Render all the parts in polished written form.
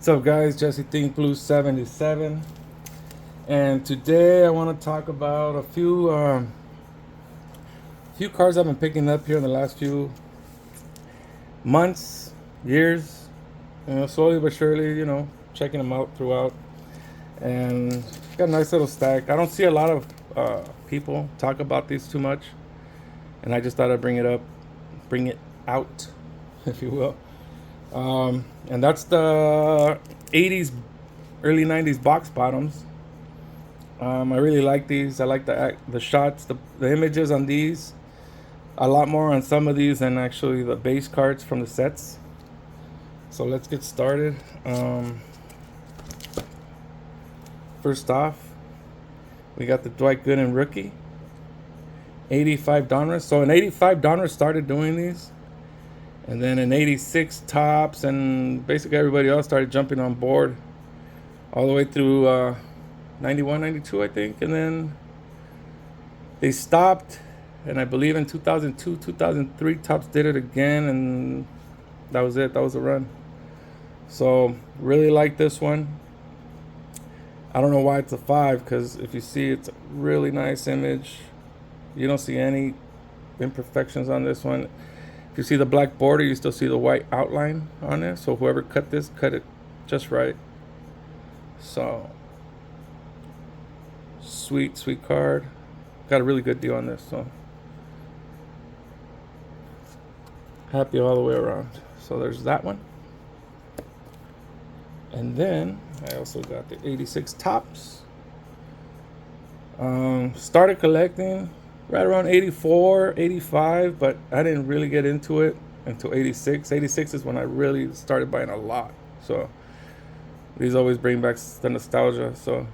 What's up, guys? Jesse Think Blue 77, and today I want to talk about a few cars I've been picking up here in the last few months, years. Slowly but surely, checking them out throughout, and got a nice little stack. I don't see a lot of people talk about these too much, and I just thought I'd bring it out, if you will. And that's the 80s, early 90s box bottoms. I really like these. I like the shots, the images on these. A lot more on some of these than actually the base cards from the sets. So let's get started. First off, we got the Dwight Gooden rookie. 85 Donruss. So in 85, Donruss started doing these. And then in 86, Topps and basically everybody else started jumping on board all the way through 91, 92, I think. And then they stopped. And I believe in 2002, 2003, Topps did it again. And that was it. That was the run. So really like this one. I don't know why it's a 5, because if you see, it's a really nice image. You don't see any imperfections on this one. If you see the black border, you still see the white outline on it. So whoever cut this, cut it just right. So, sweet card. Got a really good deal on this, so happy all the way around. So there's that one. And then I also got the 86 Topps. Started collecting right around 84, 85, but I didn't really get into it until 86. 86 is when I really started buying a lot. So these always bring back the nostalgia. So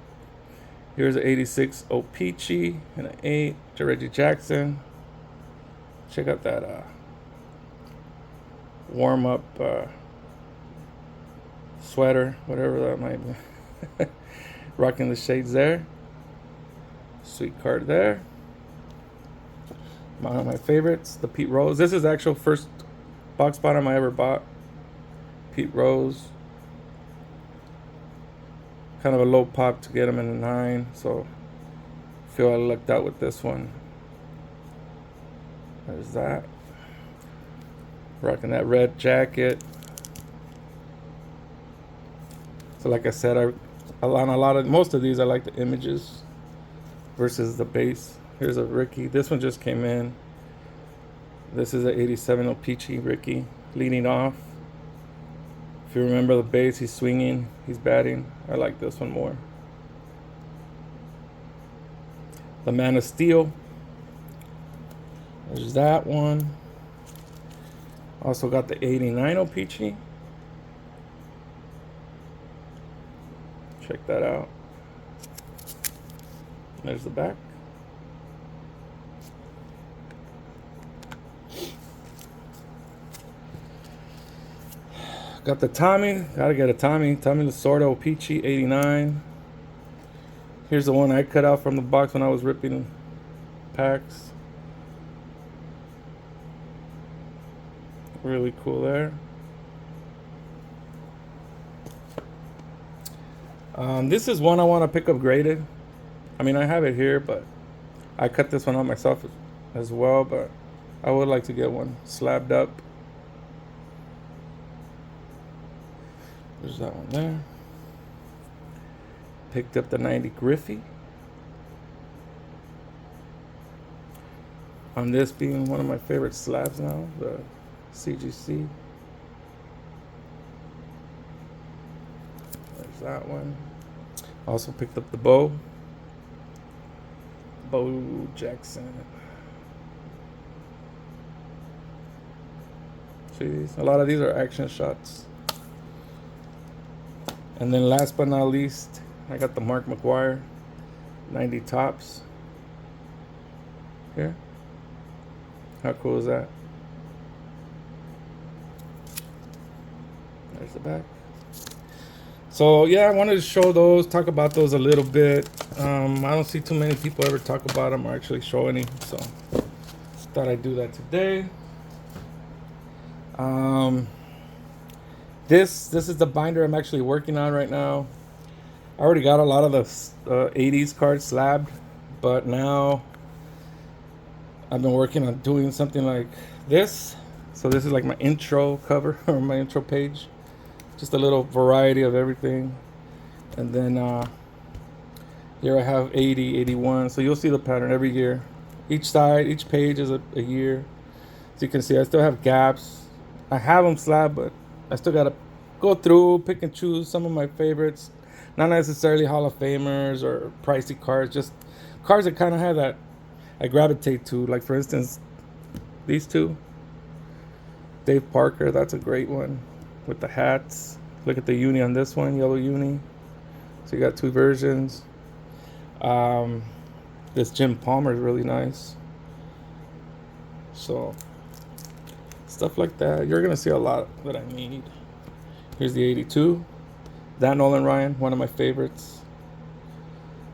here's an 86 O-Pee-Chee and an 8 to Reggie Jackson. Check out that warm-up sweater, whatever that might be. Rocking the shades there. Sweet card there. One of my favorites, the Pete Rose. This is the actual first box bottom I ever bought. Pete Rose. Kind of a low pop to get him in a 9, so I feel I lucked out with this one. There's that. Rocking that red jacket. So like I said, most of these I like the images versus the base. Here's a Ricky. This one just came in. This is an 87 O-Pee-Chee Ricky leading off. If you remember the base, he's swinging, he's batting. I like this one more. The Man of Steel. There's that one. Also got the 89 O-Pee-Chee. Check that out. There's the back. Got the Tommy. Gotta get a Tommy. Tommy Lasorda O-Pee-Chee 89. Here's the one I cut out from the box when I was ripping packs. Really cool there. This is one I want to pick up graded. I mean, I have it here, but I cut this one out myself as well, but I would like to get one slabbed up. There's that one there. Picked up the 90 Griffey. On this being one of my favorite slabs now, the CGC. There's that one. Also picked up the Bo Jackson. See, a lot of these are action shots. And then last but not least, I got the Mark McGwire 90 Topps here. How cool is that? There's the back. So yeah, I wanted to show those, talk about those a little bit. I don't see too many people ever talk about them or actually show any, so thought I'd do that today. This is the binder I'm actually working on right now. I already got a lot of the 80s cards slabbed, but now I've been working on doing something like this. So this is like my intro cover or my intro page. Just a little variety of everything. And then here I have 80, 81. So you'll see the pattern every year. Each side, each page is a year. So you can see I still have gaps. I have them slabbed, but I still got to go through, pick and choose some of my favorites. Not necessarily Hall of Famers or pricey cards, just cards that kind of have that I gravitate to. Like, for instance, these two. Dave Parker, that's a great one with the hats. Look at the uni on this one, yellow uni. So you got two versions. This Jim Palmer is really nice. So stuff like that. You're gonna see a lot that I need. Here's the 82. That Nolan Ryan, one of my favorites.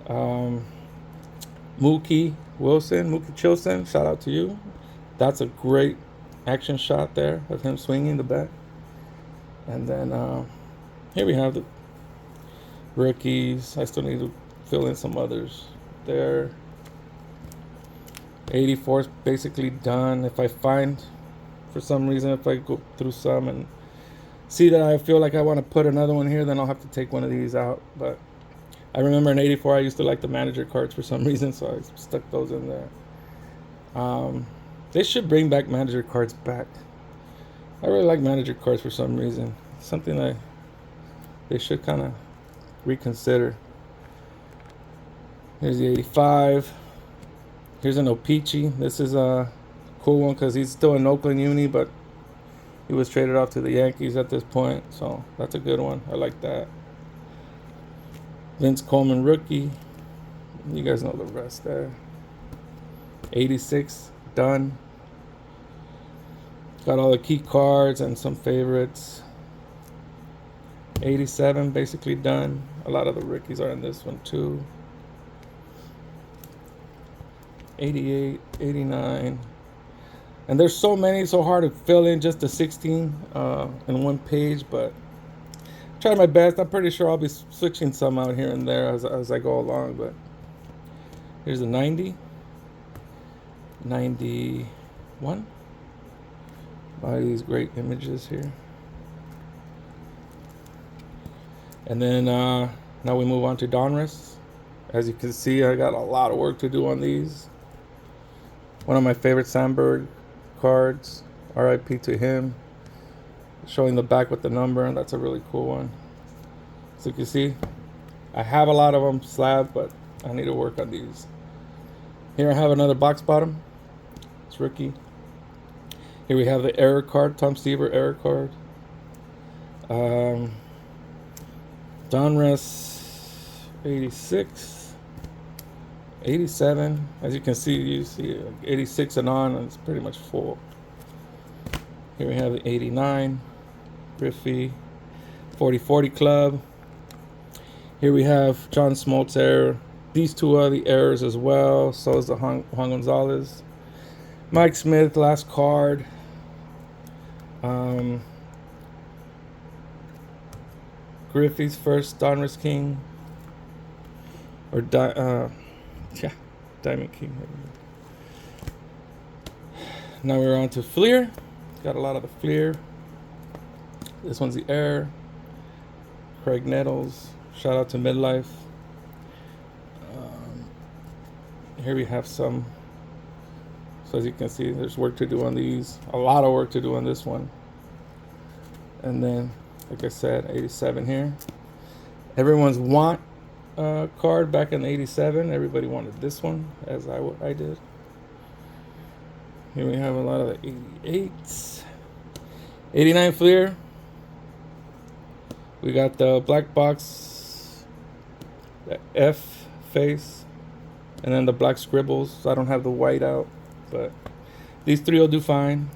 Mookie Chilson, shout out to you. That's a great action shot there of him swinging the bat. And then here we have the rookies. I still need to fill in some others there. 84 is basically done. If I find, for some reason, if I go through some and see that I feel like I want to put another one here, then I'll have to take one of these out. But I remember in 84 I used to like the manager cards for some reason, so I stuck those in there. They should bring back manager cards back. I really like manager cards for some reason. Something that they should kind of reconsider. Here's the 85. Here's an Opeachy. This is a cool one because he's still in Oakland Uni, but he was traded off to the Yankees at this point. So that's a good one. I like that. Vince Coleman rookie. You guys know the rest there. 86 done. Got all the key cards and some favorites. 87 basically done. A lot of the rookies are in this one too. 88, 89. And there's so many, so hard to fill in just the 16 in one page, but I tried my best. I'm pretty sure I'll be switching some out here and there as I go along. But here's a 90, 91. A lot of these great images here. And then now we move on to Donruss. As you can see, I got a lot of work to do on these. One of my favorite Sandberg cards, RIP to him, showing the back with the number, and that's a really cool one. So you can see I have a lot of them slabbed, but I need to work on these. Here I have another box bottom. It's rookie. Here we have the error card, Tom Seaver error card. Donruss 86. 87, as you can see, 86 and on, and it's pretty much full. Here we have the 89, Griffey, 40-40 Club. Here we have John Smoltz error. These two are the errors as well. So is the Juan Gonzalez. Mike Smith, last card. Griffey's first Donruss King. Or Diamond King. Now we're on to Fleer. Got a lot of the Fleer. This one's the Air. Craig Nettles. Shout out to Midlife. Here we have some. So as you can see, there's work to do on these. A lot of work to do on this one. And then, like I said, 87 here. Everyone's want card back in 87. Everybody wanted this one, as I did. Here we have a lot of the 88s. 89 Fleer. We got the black box, the F face, and then the black scribbles. I don't have the white out, but these three will do fine.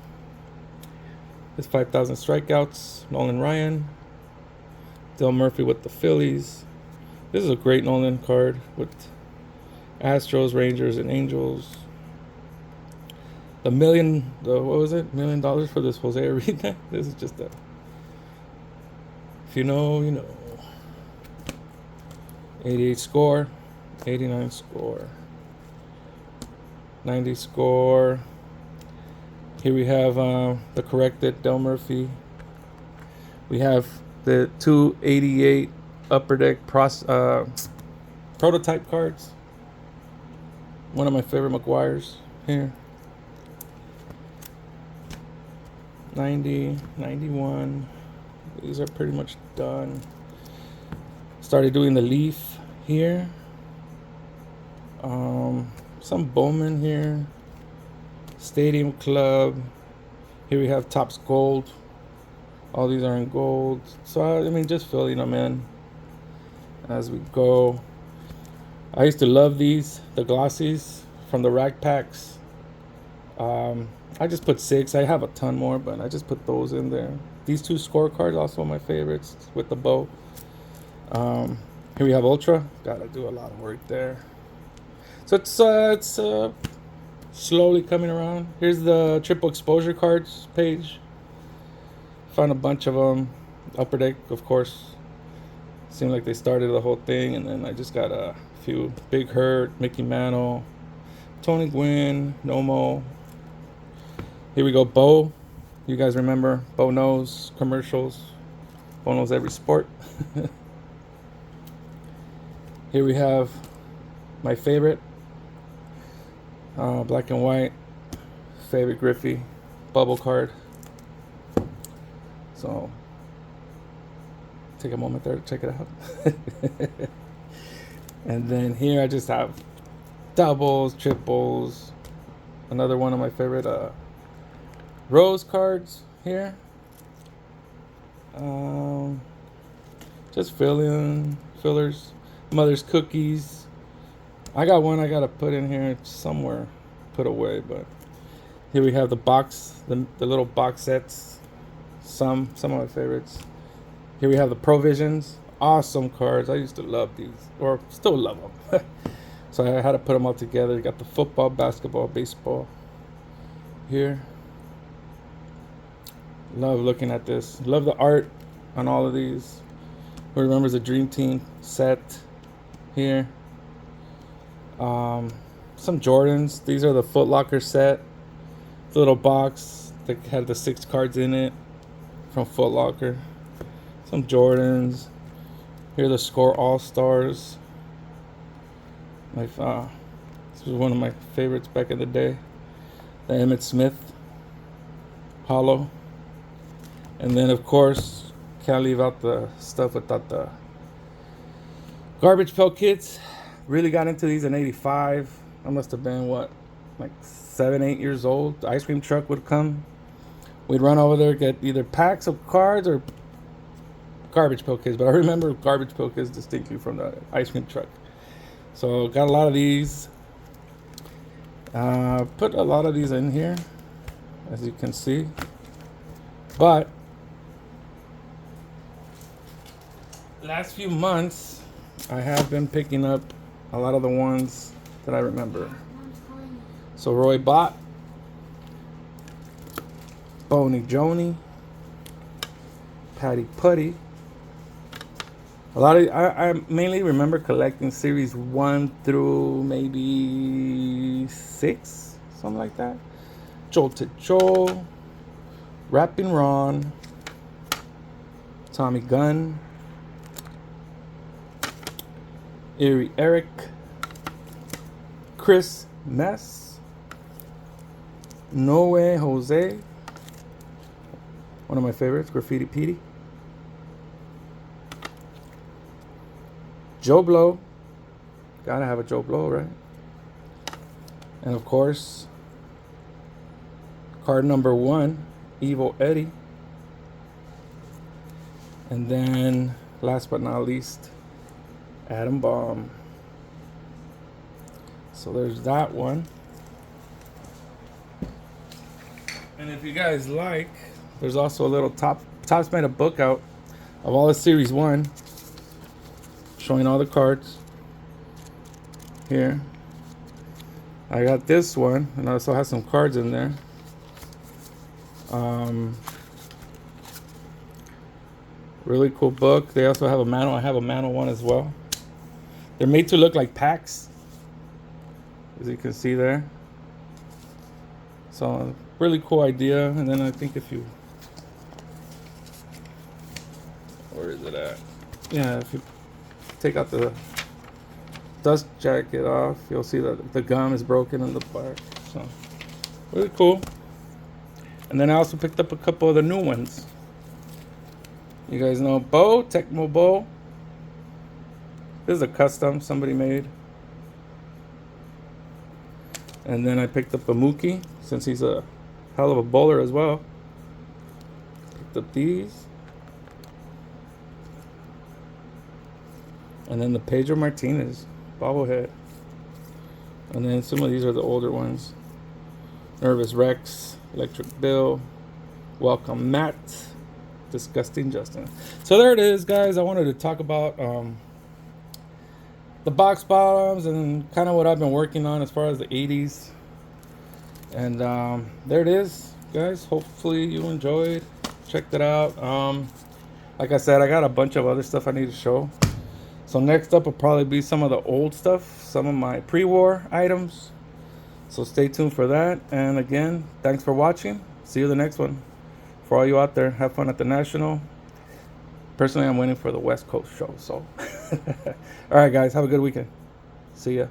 This 5,000 strikeouts, Nolan Ryan. Del Murphy with the Phillies. This is a great Nolan card with Astros, Rangers, and Angels. $1 million for this Jose Urena. This is just a If you know, you know. 88 score, 89 score, 90 score. Here we have the corrected Del Murphy. We have the 288 Upper Deck prototype cards. One of my favorite McGuire's here. 90, 91. These are pretty much done. Started doing the Leaf here. Some Bowman here. Stadium Club. Here we have Topps Gold. All these are in gold. So I mean, just filling them in as we go. I used to love these, the glossies from the rack packs. I just put 6. I have a ton more, but I just put those in there. These 2 scorecards also my favorites with the bow. Here we have Ultra. Gotta do a lot of work there. So it's slowly coming around. Here's the triple exposure cards page. Found a bunch of them. Upper Deck, of course. Seemed like they started the whole thing, and then I just got a few. Big Hurt, Mickey Mantle, Tony Gwynn, Nomo. Here we go, Bo. You guys remember Bo Knows commercials. Bo knows every sport. Here we have my favorite, black and white, favorite Griffey bubble card. So take a moment there to check it out. And then here I just have doubles, triples. Another one of my favorite rose cards here. Just fillers. Mother's Cookies. I got one I gotta put in here somewhere, put away, but here we have the box, the little box sets. Some of my favorites. Here we have the Provisions. Awesome cards. I used to love these, or still love them. So I had to put them all together. You got the football, basketball, baseball here. Love looking at this. Love the art on all of these. Who remembers the Dream Team set here? Some Jordans. These are the Foot Locker set. The little box that had the 6 cards in it from Foot Locker. Some Jordans. Here are the Score All-Stars. This was one of my favorites back in the day. The Emmitt Smith Hollow. And then, of course, can't leave out the stuff without the Garbage Pail Kids. Really got into these in 85. I must have been, like 7, 8 years old. The ice cream truck would come. We'd run over there, get either packs of cards or Garbage Pail Kids. But I remember Garbage Pail Kids distinctly from the ice cream truck. So got a lot of these. Put a lot of these in here, as you can see. But last few months, I have been picking up a lot of the ones that I remember. So Roy Bott, Boney Joni, Patty Putty. A lot of I mainly remember collecting series 1 through maybe 6, something like that. Jolted Joel, Rapping Ron, Tommy Gunn, Erie Eric, Chris Mess, No Way Jose, one of my favorites, Graffiti Petey, Joe Blow, gotta have a Joe Blow, right? And of course, card number 1, Evil Eddie. And then, last but not least, Adam Bomb. So there's that one. And if you guys like, there's also a little Topps made a book out of all the series 1, showing all the cards. Here, I got this one, and I also have some cards in there. Really cool book. They also have a manual. I have a manual one as well. They're made to look like packs, as you can see there. So really cool idea. And then I think if you, where is it at? Yeah, if you take out the dust jacket off, you'll see that the gum is broken in the back. So really cool. And then I also picked up a couple of the new ones. You guys know Bo, Tecmo Bo. This is a custom somebody made. And then I picked up a Mookie, since he's a hell of a bowler as well. Picked up these. And then the Pedro Martinez bobblehead. And then some of these are the older ones. Nervous Rex, Electric Bill, Welcome Matt, Disgusting Justin. So there it is, guys. I wanted to talk about the box bottoms and kind of what I've been working on as far as the 80s. And there it is, guys. Hopefully you enjoyed, checked it out. Like I said, I got a bunch of other stuff I need to show. So next up will probably be some of the old stuff, some of my pre-war items. So stay tuned for that. And again, thanks for watching. See you the next one. For all you out there, have fun at the National. Personally, I'm waiting for the West Coast show. So, all right, guys, have a good weekend. See ya.